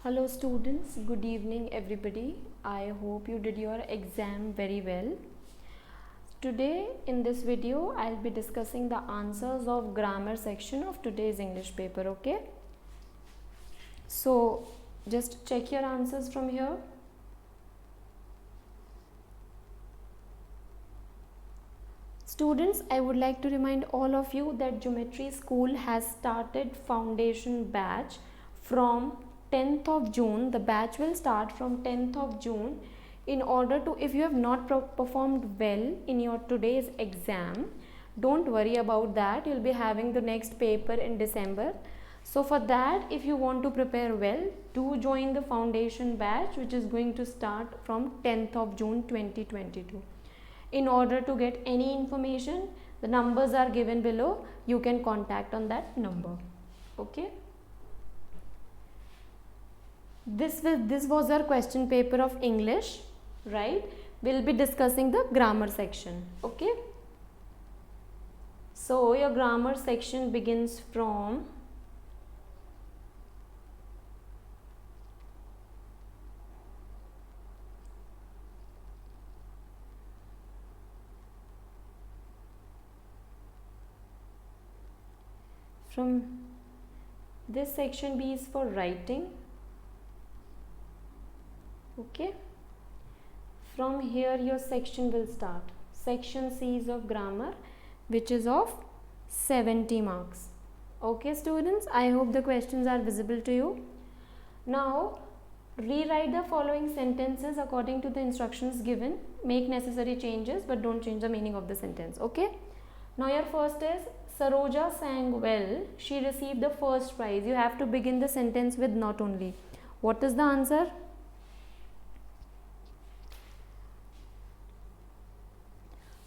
Hello students, good evening everybody. I hope you did your exam very well. Today in this video I'll be discussing the answers of grammar section of today's English paper, okay? So just check your answers from here. Students, I would like to remind all of you that Geometry School has started foundation batch from 10th of June. The batch will start from 10th of June. In order to, if you have not performed well in your today's exam, don't worry about that. You'll be having the next paper in December. So for that, if you want to prepare well, do join the foundation batch which is going to start from 10th of June 2022. In order to get any information, the numbers are given below. You can contact on that number. Okay. This was our question paper of English, right? We'll be discussing the grammar section. Okay. So your grammar section begins from this section B is for writing. Okay. From here your section will start. Section C is of grammar, which is of 70 marks. Okay students, I hope the questions are visible to you. Now rewrite the following sentences according to the instructions given. Make necessary changes but don't change the meaning of the sentence. Okay. Now your first is Saroja sang well. She received the first prize. You have to begin the sentence with not only. What is the answer?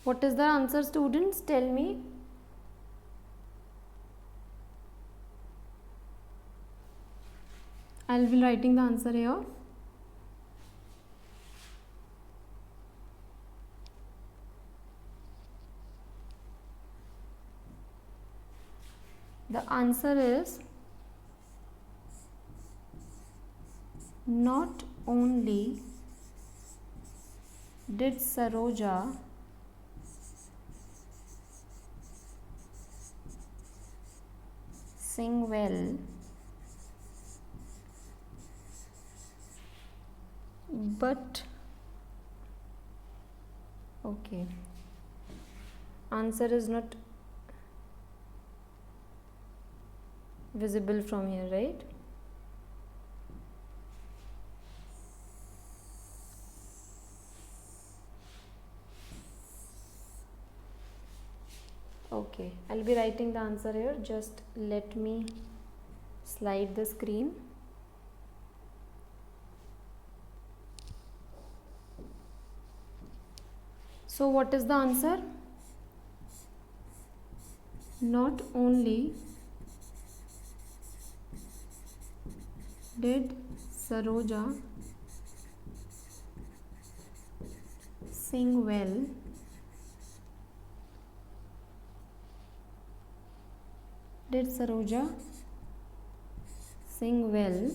What is the answer, students? Tell me. I'll be writing the answer here. The answer is not only did Saroja sing well, but okay, answer is not visible from here, right? Okay, I'll be writing the answer here. Just let me slide the screen. So what is the answer? Not only did Saroja sing well, did Saroja sing well,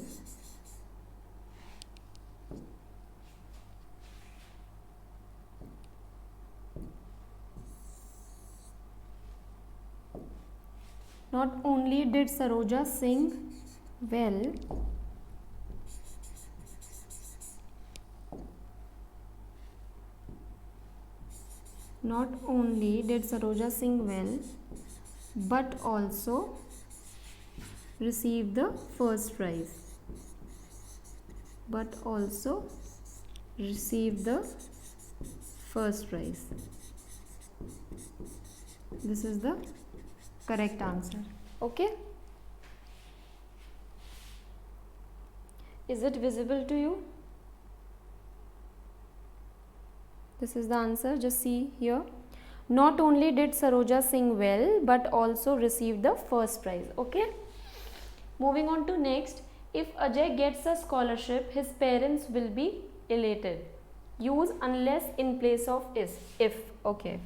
not only did Saroja sing well, not only did Saroja sing well, but also received the first prize. But also received the first prize. This is the correct answer. Okay. Is it visible to you? This is the answer. Just see here. Not only did Saroja sing well, but also received the first prize. Okay. Moving on to next. If Ajay gets a scholarship, his parents will be elated. Use unless in place of is. If. Okay.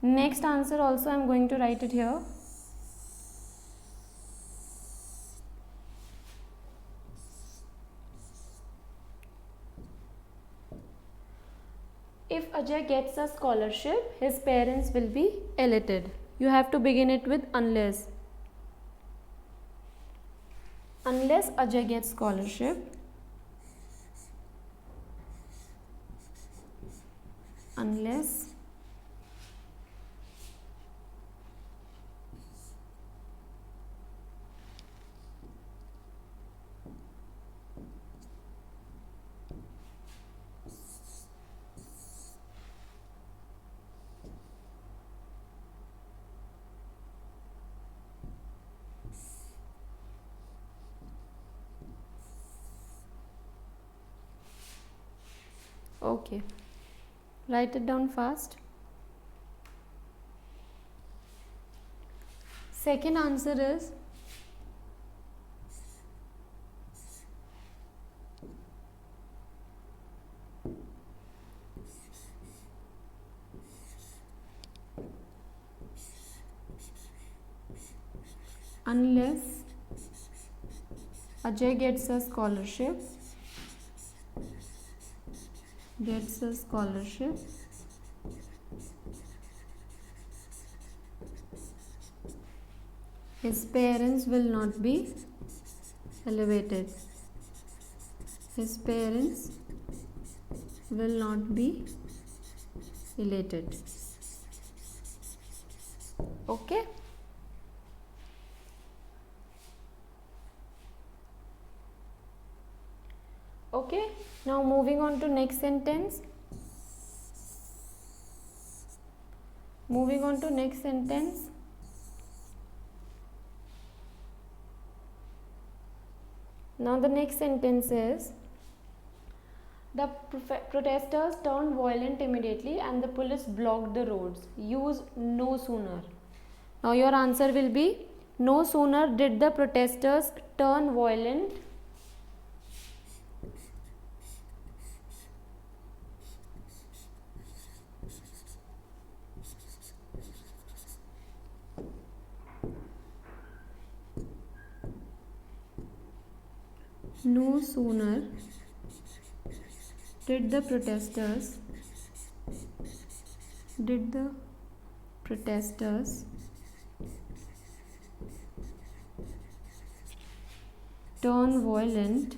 Next answer also I am going to write it here. if Ajay gets a scholarship, his parents will be elated. You have to begin it with unless. Unless Ajay gets scholarship, unless okay, write it down fast. Second answer is unless Ajay gets a scholarship, his parents will not be elevated. His parents will not be elated. Okay. Okay, now moving on to next sentence. Now the next sentence is, the protesters turned violent immediately and the police blocked the roads. Use no sooner. Now your answer will be, no sooner did the protesters turn violent no sooner did the protesters turn violent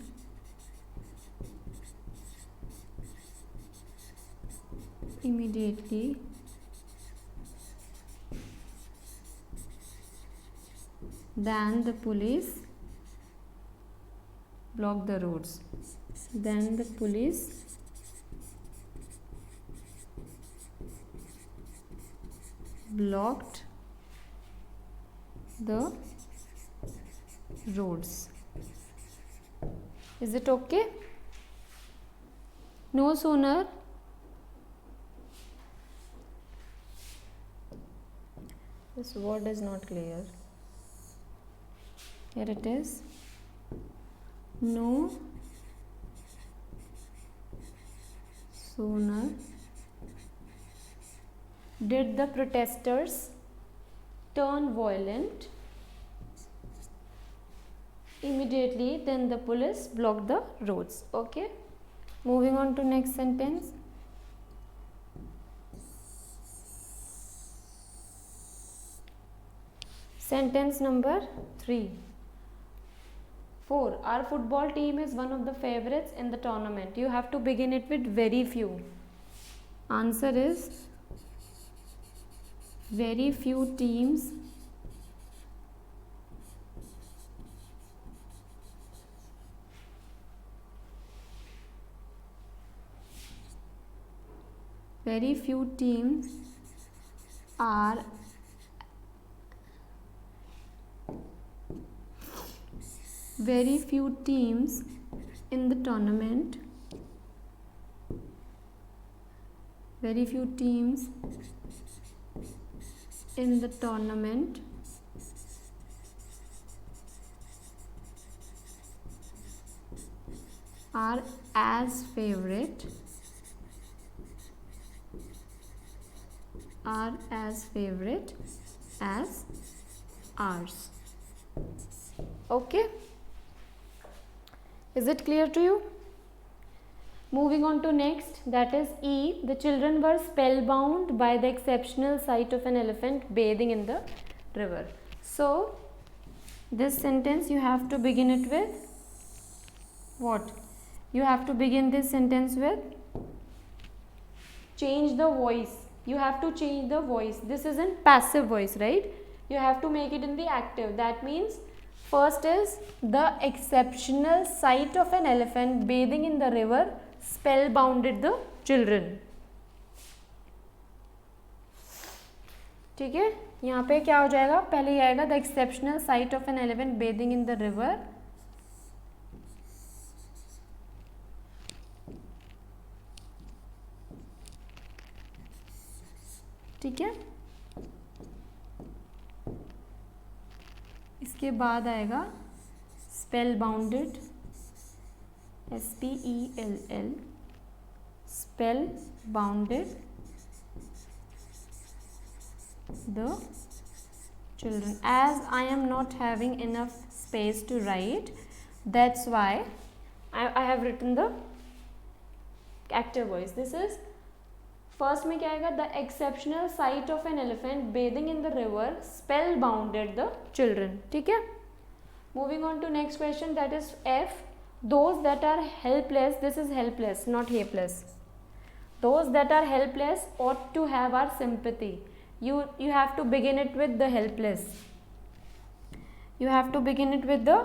immediately than the police blocked the roads. Then the police blocked the roads. Is it okay? No sooner this word is not clear. Here it is. No sooner did the protesters turn violent immediately then the police blocked the roads. Okay, moving on to next sentence. Sentence number 4. Our football team is one of the favorites in the tournament. You have to begin it with very few. Answer is, very few teams are very few teams in the tournament are as favorite as ours. Okay, is it clear to you? Moving on to next, that is E. The children were spellbound by the exceptional sight of an elephant bathing in the river. So, this sentence you have to begin it with what? You have to begin this sentence with change the voice. You have to change the voice. This is in passive voice, right? You have to make it in the active. That means first is the exceptional sight of an elephant bathing in the river spellbounded the children. ठीक है, यहाँ पे क्या हो जाएगा, पहले ये आएगा the exceptional site of an elephant bathing in the river ठीक है, इसके बाद आएगा spell bounded SPELL spell bounded the children. As I am not having enough space to write, that's why I have written the active voice. This is first में क्या आएगा, the exceptional sight of an elephant bathing in the river spellbounded the children. ठीक है, moving on to next question, that is F. Those that are helpless, this is helpless not helpless, those that are helpless ought to have our sympathy. You have to begin it with the helpless. You have to begin it with the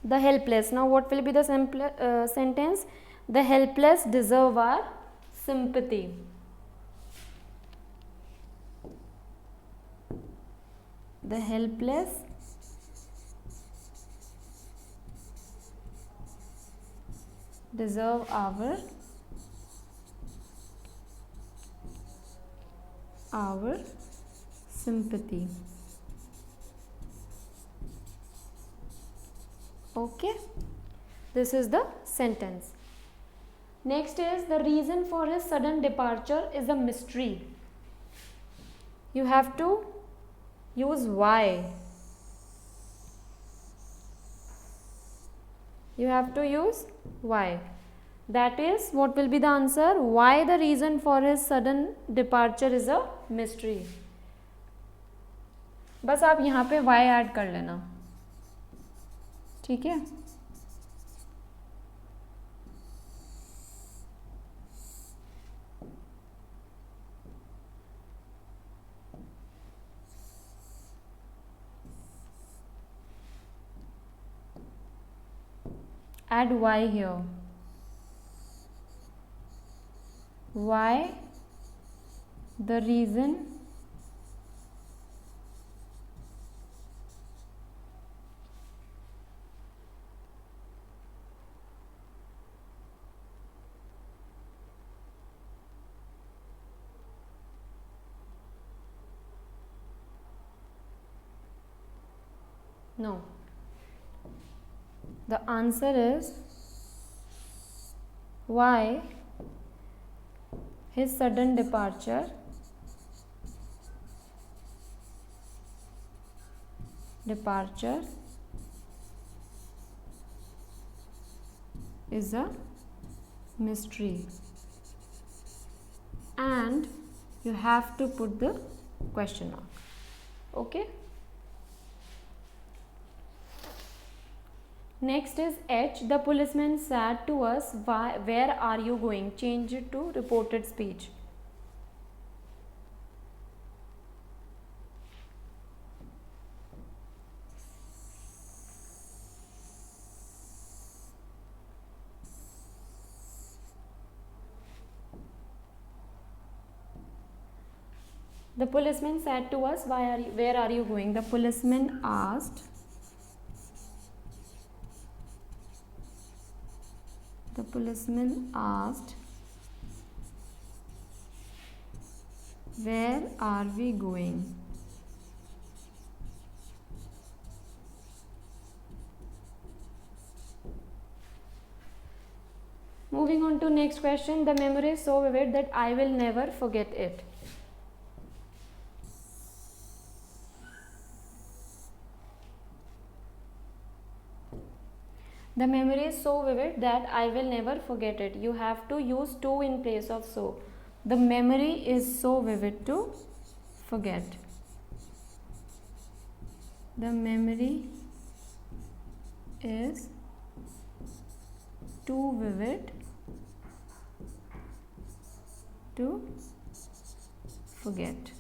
the helpless. Now what will be the sentence? The helpless deserve our sympathy. The helpless deserve our sympathy. Okay, this is the sentence. Next is the reason for his sudden departure is a mystery. You have to use why. You have to use why. That is, what will be the answer? Why the reason for his sudden departure is a mystery. बस आप यहाँ पे why add कर लेना, ठीक है. Add why here. Why the reason no. The answer is why his sudden departure is a mystery, and you have to put the question mark. Okay. Next is H. The policeman said to us, where are you going? Change it to reported speech. The policeman said to us, where are you going? The policeman asked. The policeman asked, where are we going? Moving on to next question. The memory is so vivid that I will never forget it. The memory is so vivid that I will never forget it. You have to use to in place of so. The memory is so vivid to forget. The memory is too vivid to forget.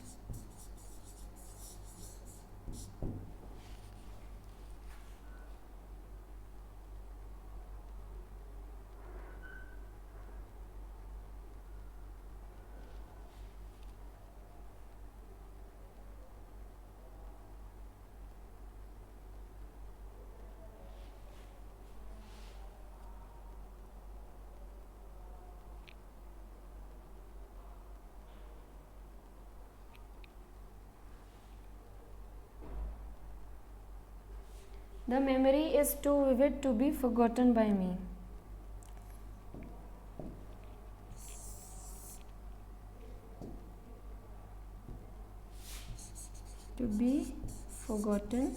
The memory is too vivid to be forgotten by me. To be forgotten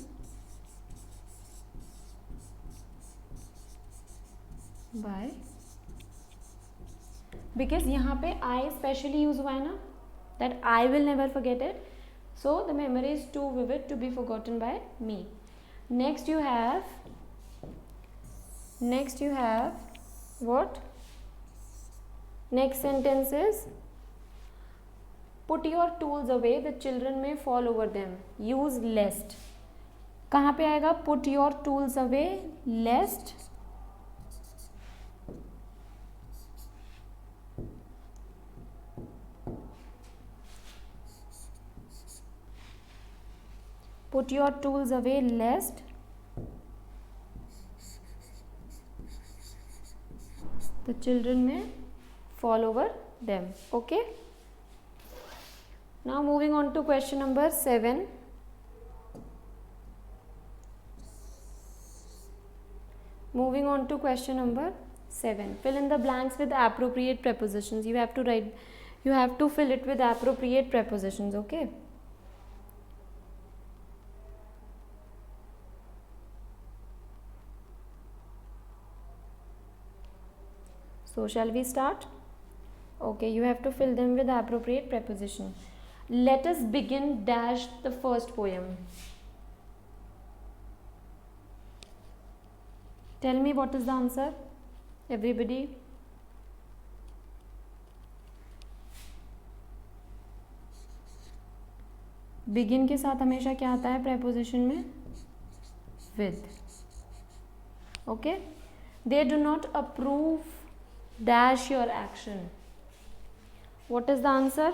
by, because यहाँ पे I specially use हुआ है ना, that I will never forget it. So the memory is too vivid to be forgotten by me. Next you have what? Next sentence is put your tools away, the children may fall over them. Use lest. कहाँ पे आएगा? Put your tools away lest put your tools away lest the children may fall over them. Okay, now moving on to question number 7. Moving on to question number 7. Fill in the blanks with appropriate prepositions. You have to fill it with appropriate prepositions. Okay, so shall we start? Okay, you have to fill them with appropriate preposition. Let us begin dash the first poem. Tell me what is the answer, everybody. Begin के साथ हमेशा क्या आता है preposition में? With. Okay, they do not approve dash your action. What is the answer?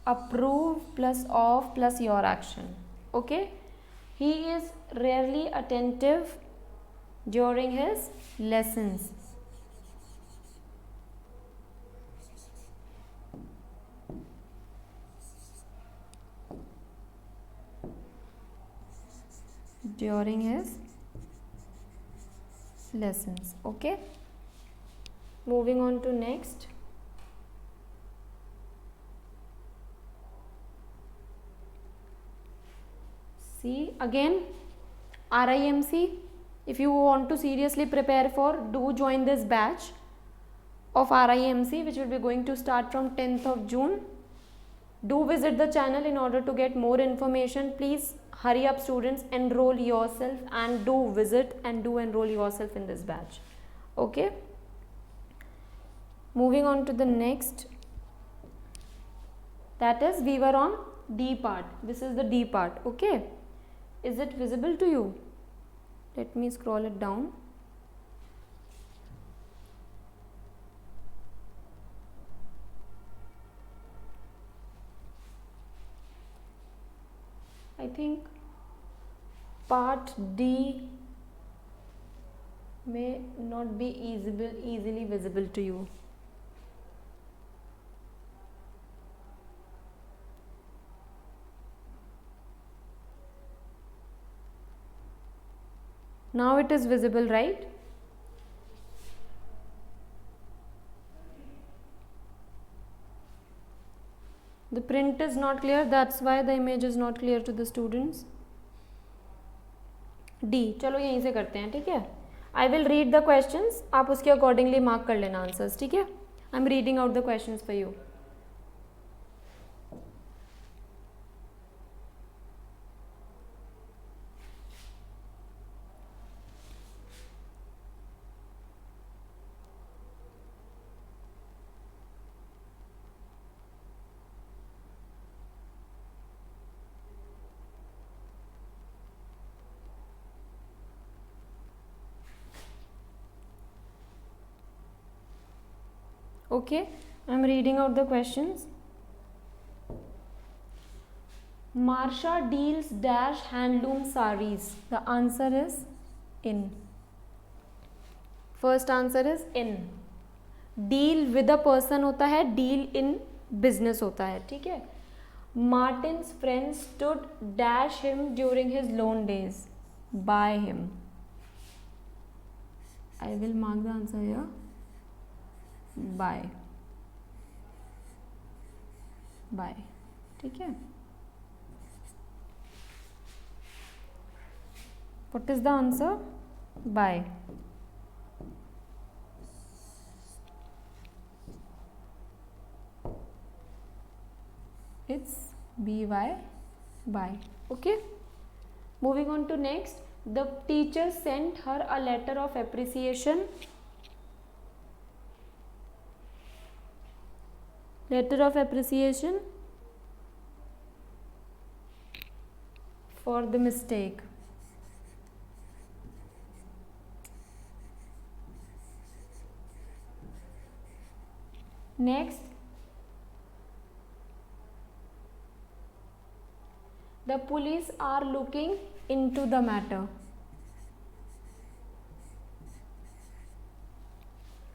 Approve plus of plus your action. Okay, he is rarely attentive during his lessons. During his lessons. Okay, moving on to next. See again, RIMC. If you want to seriously prepare for, do join this batch of RIMC which will be going to start from 10th of June. Do visit the channel in order to get more information. Please hurry up students, enroll yourself and do visit and do enroll yourself in this batch. Okay, moving on to the next, that is we were on D part. This is the D part. Okay, is it visible to you? Let me scroll it down. I think part D may not be easily visible to you. Now it is visible, right? The print is not clear, that's why the image is not clear to the students. D, चलो यहीं से करते हैं, ठीक है. I will read the questions, आप उसके accordingly mark कर लेना answers, ठीक है. I'm reading out the questions for you. Okay, I'm reading out the questions. Marsha deals dash handloom sarees. The answer is in. First answer is in. Deal with a person होता है, deal in business होता है, ठीक है. Martin's friends stood dash him during his lone days. By him. I will mark the answer here. By. By. ठीक है. What is the answer? By. It's by. By. Okay. Moving on to next. The teacher sent her a letter of appreciation. Letter of appreciation for the mistake. Next, the police are looking into the matter.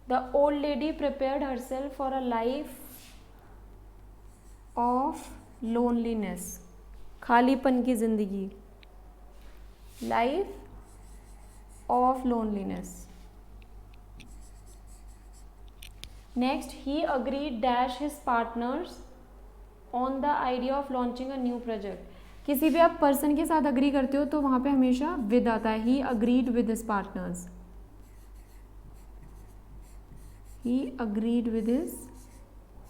The old lady prepared herself for a life of loneliness. खालीपन की जिंदगी. Life of loneliness. Next, he agreed dash his partners on the idea of launching a new project. किसी भी आप person के साथ agree करते हो तो वहाँ पे हमेशा विद आता है. He agreed with his partners. He agreed with his.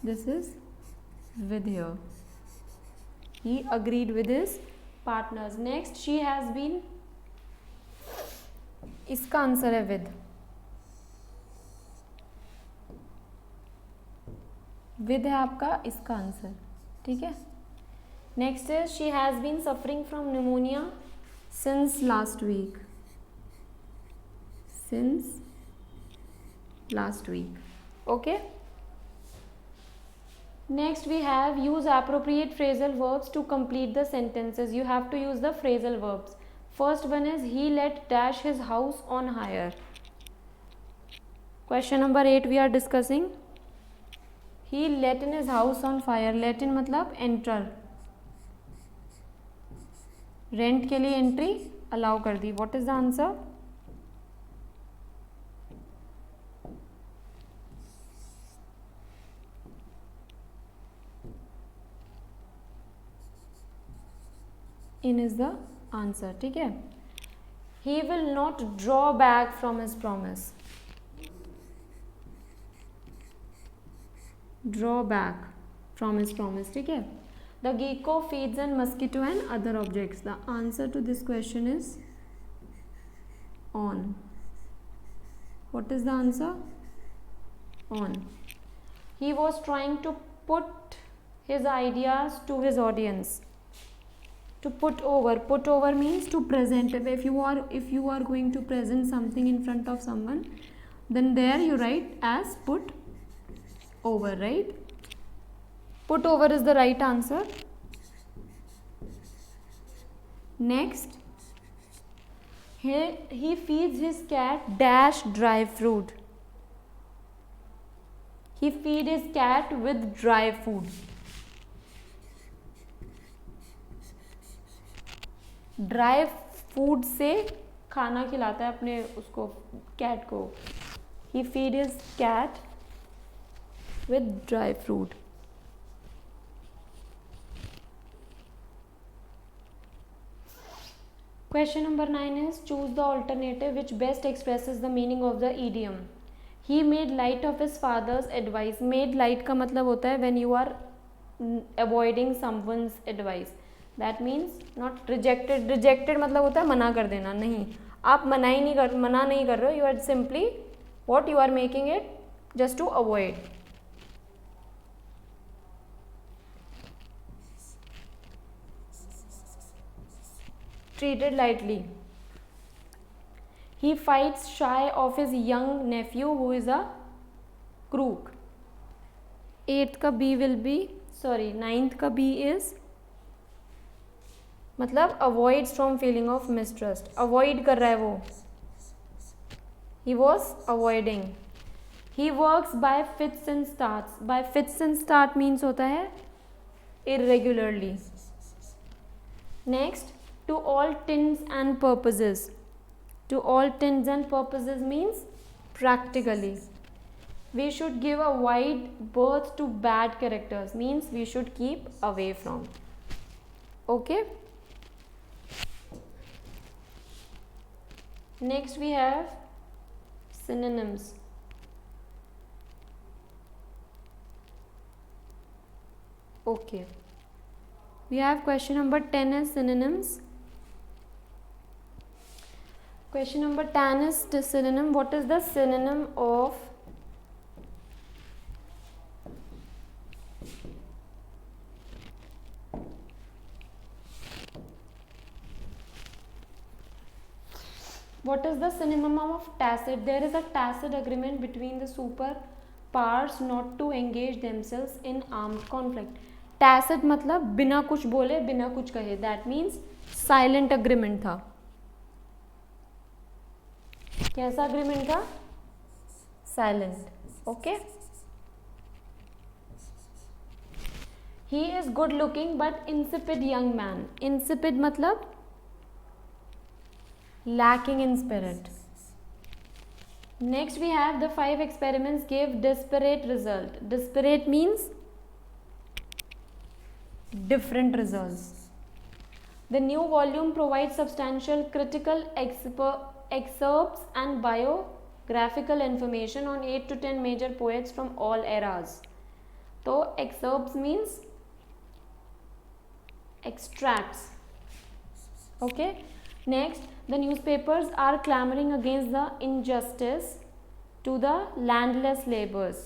This is with here. He agreed with his partners. Next, she has been. इसका आंसर है with. विद है आपका इसका आंसर, ठीक है. Next is she has been suffering from pneumonia since last week. Since last week. Okay. Next we have use appropriate phrasal verbs to complete the sentences. You have to use the phrasal verbs. First one is he let dash his house on hire. Question number 8 we are discussing. He let in his house on fire. Let in मतलब enter. Rent के लिए entry allow कर दी. What is the answer? In is the answer. ठीक है. He will not draw back from his promise. Draw back from his promise. ठीक है. The gecko feeds on mosquito and other objects. The answer to this question is on. What is the answer? On. He was trying to put his ideas to his audience. To put over. Put over means to present. If you are going to present something in front of someone, then there you write as put over, right? Put over is the right answer. Next, he feeds his cat dash dry fruit. He feed his cat with dry food. Dry food से खाना खिलाता है अपने उसको cat को. He feed his cat with dry fruit. Question number 9 is choose the alternative which best expresses the meaning of the idiom. He made light of his father's advice. Made light का मतलब होता है when you are avoiding someone's advice. That means not rejected. Rejected मतलब होता है मना कर देना. नहीं, आप मना नहीं कर रहे हो. You are simply what you are making it just to avoid. Treated lightly. He fights shy of his young nephew who is a crook. 8th का B will be ninth का B is मतलब avoids from feeling of mistrust. Avoid कर रहा है वो. He was avoiding. He works by fits and starts. By fits and start means होता है irregularly. Next, to all intents and purposes. To all intents and purposes means practically. We should give a wide berth to bad characters means we should keep away from. Okay. Next we have synonyms. Okay. We have question number 10 as synonyms. Question number 10 is the synonym. What is the synonym of tacit? There is a tacit agreement between the superpowers not to engage themselves in armed conflict. Tacit मतलब बिना कुछ बोले बिना कुछ कहे. That means silent agreement था. कैसा agreement था? Silent. Okay. He is good looking but insipid young man. Insipid मतलब lacking in spirit. Next we have the 5 experiments gave disparate result. Disparate means different results. The new volume provides substantial critical excerpts and biographical information on 8 to 10 major poets from all eras. So excerpts means extracts. Okay. Next, the newspapers are clamoring against the injustice to the landless laborers.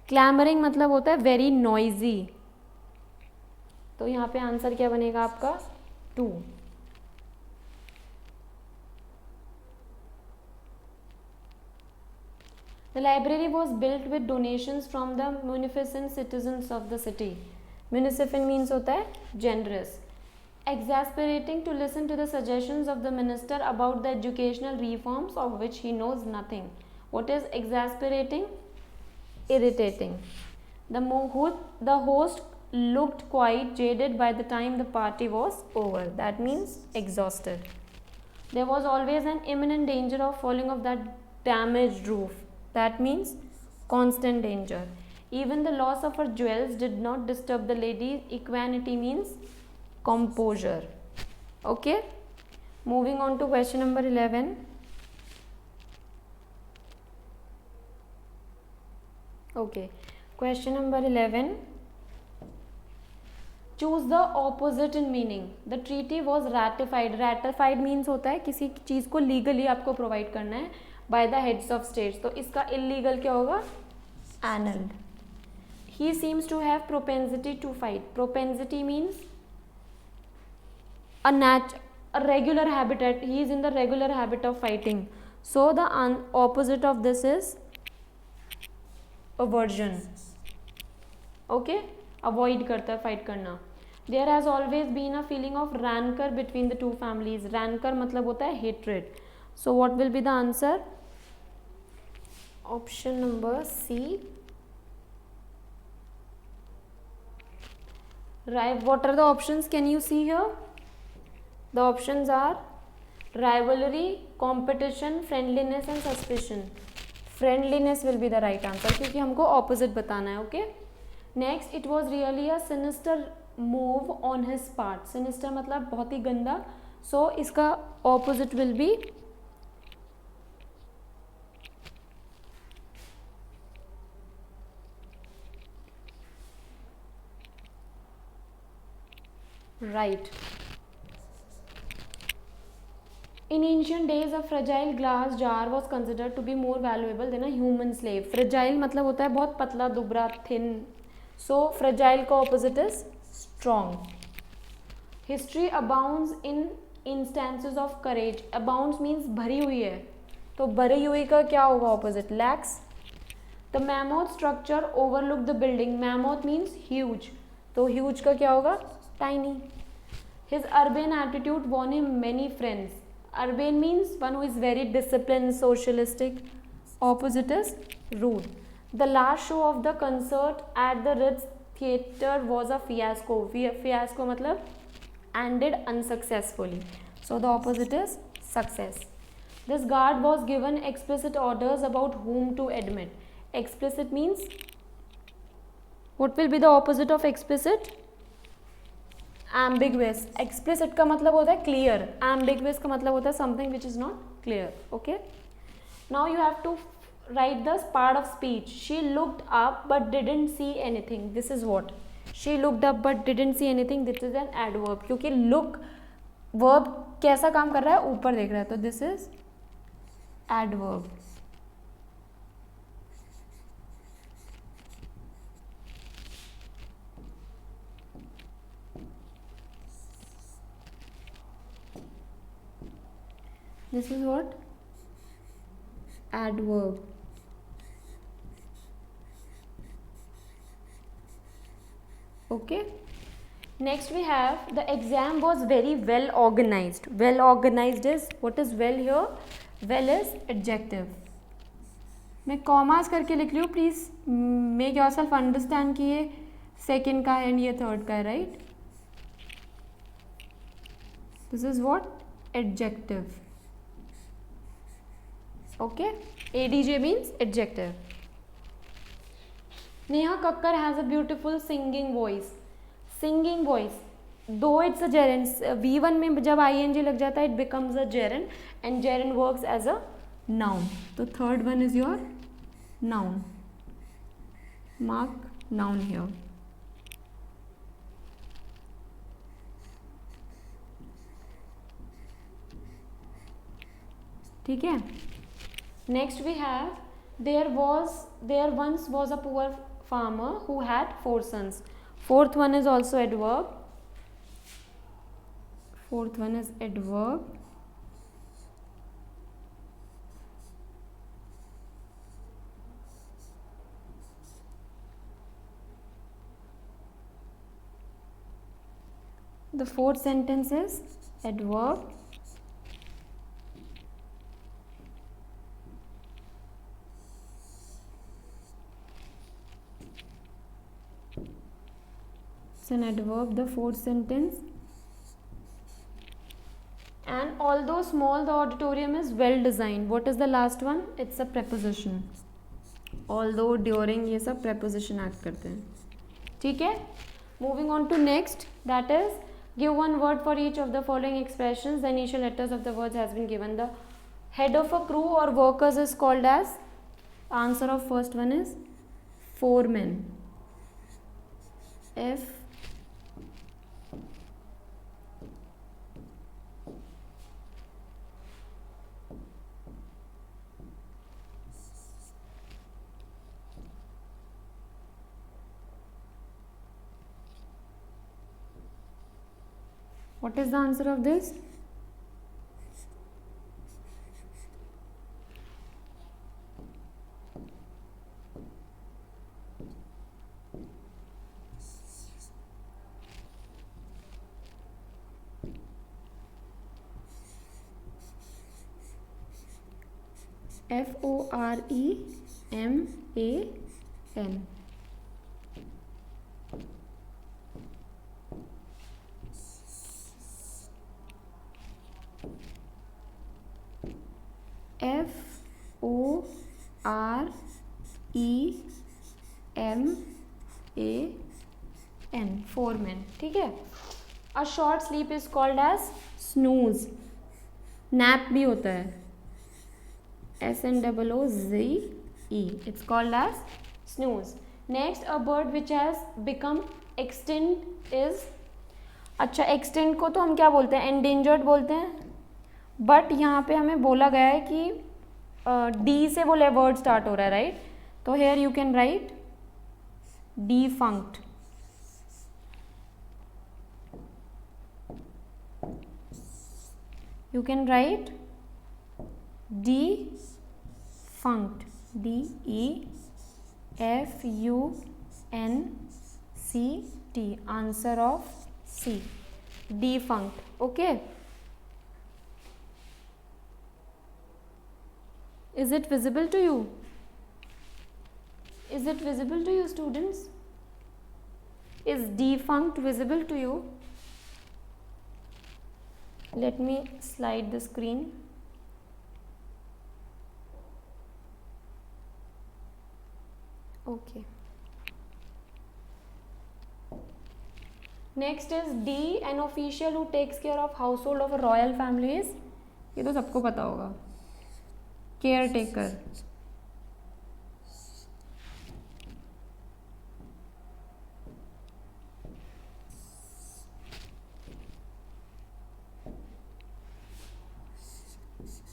Clamoring मतलब होता है very noisy. तो यहाँ पे answer क्या बनेगा आपका? 2. The library was built with donations from the munificent citizens of the city. Munificent means होता है generous. Exasperating to listen to the suggestions of the minister about the educational reforms of which he knows nothing. What is exasperating? Irritating. The host looked quite jaded by the time the party was over. That means exhausted. There was always an imminent danger of falling off that damaged roof. That means constant danger. Even the loss of her jewels did not disturb the lady's equanimity means composure. Okay. Moving on to question number 11. Okay. Question number 11. Choose the opposite in meaning. The treaty was ratified. Ratified means होता है किसी चीज़ को legally आपको provide करना है by the heads of states. तो इसका illegal क्या होगा? Annulled. He seems to have propensity to fight. Propensity means a regular habit. He is in the regular habit of fighting. So the opposite of this is aversion. Okay? Avoid करता है fight करना. There has always been a feeling of rancor between the two families. Rancor मतलब होता है hatred. So what will be the answer? Option number C. Right. What are the options? Can you see here? The options are rivalry, competition, friendliness and suspicion. Friendliness will be the right answer क्योंकि हमको opposite बताना है. Okay. Next, it was really a sinister move on his part. Sinister मतलब बहुत ही गंदा. So इसका opposite will be right. In ancient days, a fragile glass jar was considered to be more valuable than a human slave. Fragile मतलब होता है बहुत पतला दुबरा thin. So fragile का opposite is strong. History abounds in instances of courage. Abounds means भरी हुई है, तो भरी हुई का क्या होगा opposite? Lacks. The mammoth structure overlooked the building. Mammoth means huge, तो huge का क्या होगा? Tiny. His urbane attitude won him many friends. Urbane means one who is very disciplined, socialistic. Opposite is rude. The last show of the concert at the Ritz Theatre was a fiasco. Fiasco मतलब ended unsuccessfully. So the opposite is success. This guard was given explicit orders about whom to admit. Explicit means, what will be the opposite of explicit? Ambiguous. Explicit का मतलब होता है clear. Ambiguous का मतलब होता है something which is not clear. Okay. Now you have to write the part of speech. She looked up but didn't see anything. This is what? She looked up but didn't see anything. This is an adverb. क्योंकि look verb कैसा काम कर रहा है? ऊपर देख रहा है, तो this is adverb. This is what? Adverb. Okay. Next we have the exam was very well organized. Well organized is, what is well here? Well is adjective. मैं कॉमास करके लिख लियो, प्लीज मेक योरसेल्फ अंडरस्टैंड कि ये second का है and ये third का है, right? This is what? Adjective. Okay, adj means adjective. Neha Kakkar has a beautiful singing voice. Singing voice, though it's a gerund, V1 में जब ing लग जाता है it becomes a gerund and gerund works as a noun. तो third one is your noun. Mark noun here. ठीक है. Next we have, there once was a poor farmer who had 4 sons. Fourth one is also adverb. Fourth one is adverb. The fourth sentence is adverb. An adverb, the fourth sentence. And although small, the auditorium is well designed. What is the last one? It's a preposition. Although, during, ये सब preposition act करते हैं. ठीक है. Moving on to next, that is, give one word for each of the following expressions. The initial letters of the words has been given. The head of a crew or workers is called as, answer of first one is foreman. F What is the answer of this? Foreman. REMAN, foreman, ठीक है. A short sleep is called as snooze. Nap भी होता है, SNOOZE, it's called as snooze. Next, a bird which has become extinct is, अच्छा extinct को तो हम क्या बोलते हैं, endangered बोलते हैं, बट यहाँ पे हमें बोला गया है कि डी से वो वर्ड स्टार्ट हो रहा है, राइट. तो here you can write defunct. You can write defunct, DEFUNCT, answer of C, defunct. Okay, is it visible to you? Is it visible to you, students? Is defunct visible to you? Let me slide the screen. Okay. Next is D, an official who takes care of household of a royal family is, ये तो सबको पता होगा, caretaker.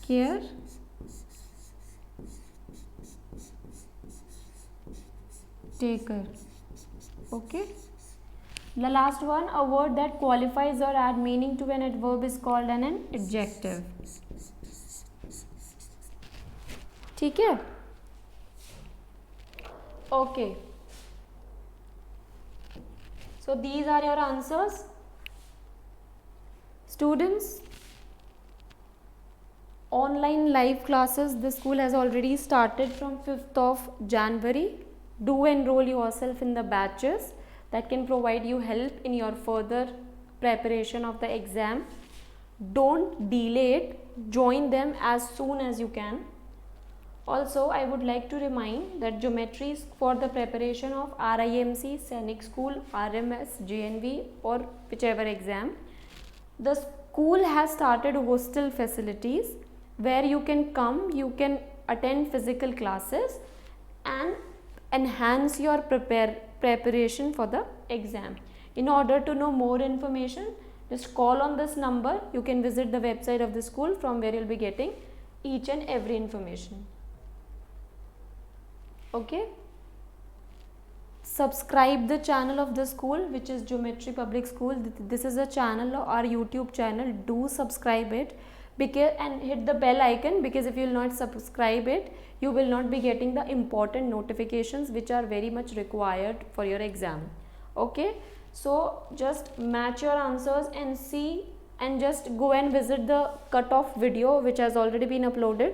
Care taker. Okay. The last one, a word that qualifies or add meaning to an adverb is called an adjective. ठीक है. Okay. So these are your answers, students. Online live classes, the school has already started from 5th of January. Do enroll yourself in the batches that can provide you help in your further preparation of the exam. Don't delay it, join them as soon as you can. Also, I would like to remind that geometry is for the preparation of RIMC, Sainik School, RMS, JNV or whichever exam. The school has started hostel facilities where you can come, you can attend physical classes and enhance your preparation for the exam. In order to know more information, just call on this number. You can visit the website of the school from where you will be getting each and every information. Okay. Subscribe the channel of the school, which is Geometry Public School. This is a channel, our YouTube channel. Do subscribe it and hit the bell icon, because if you will not subscribe it, you will not be getting the important notifications which are very much required for your exam. Okay, so just match your answers and see, and just go and visit the cutoff video which has already been uploaded.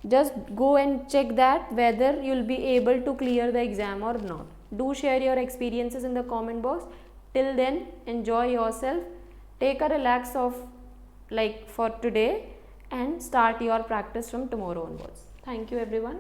Just go and check that whether you will be able to clear the exam or not. Do share your experiences in the comment box. Till then, enjoy yourself, take a relax of for today and start your practice from tomorrow onwards. Thank you everyone.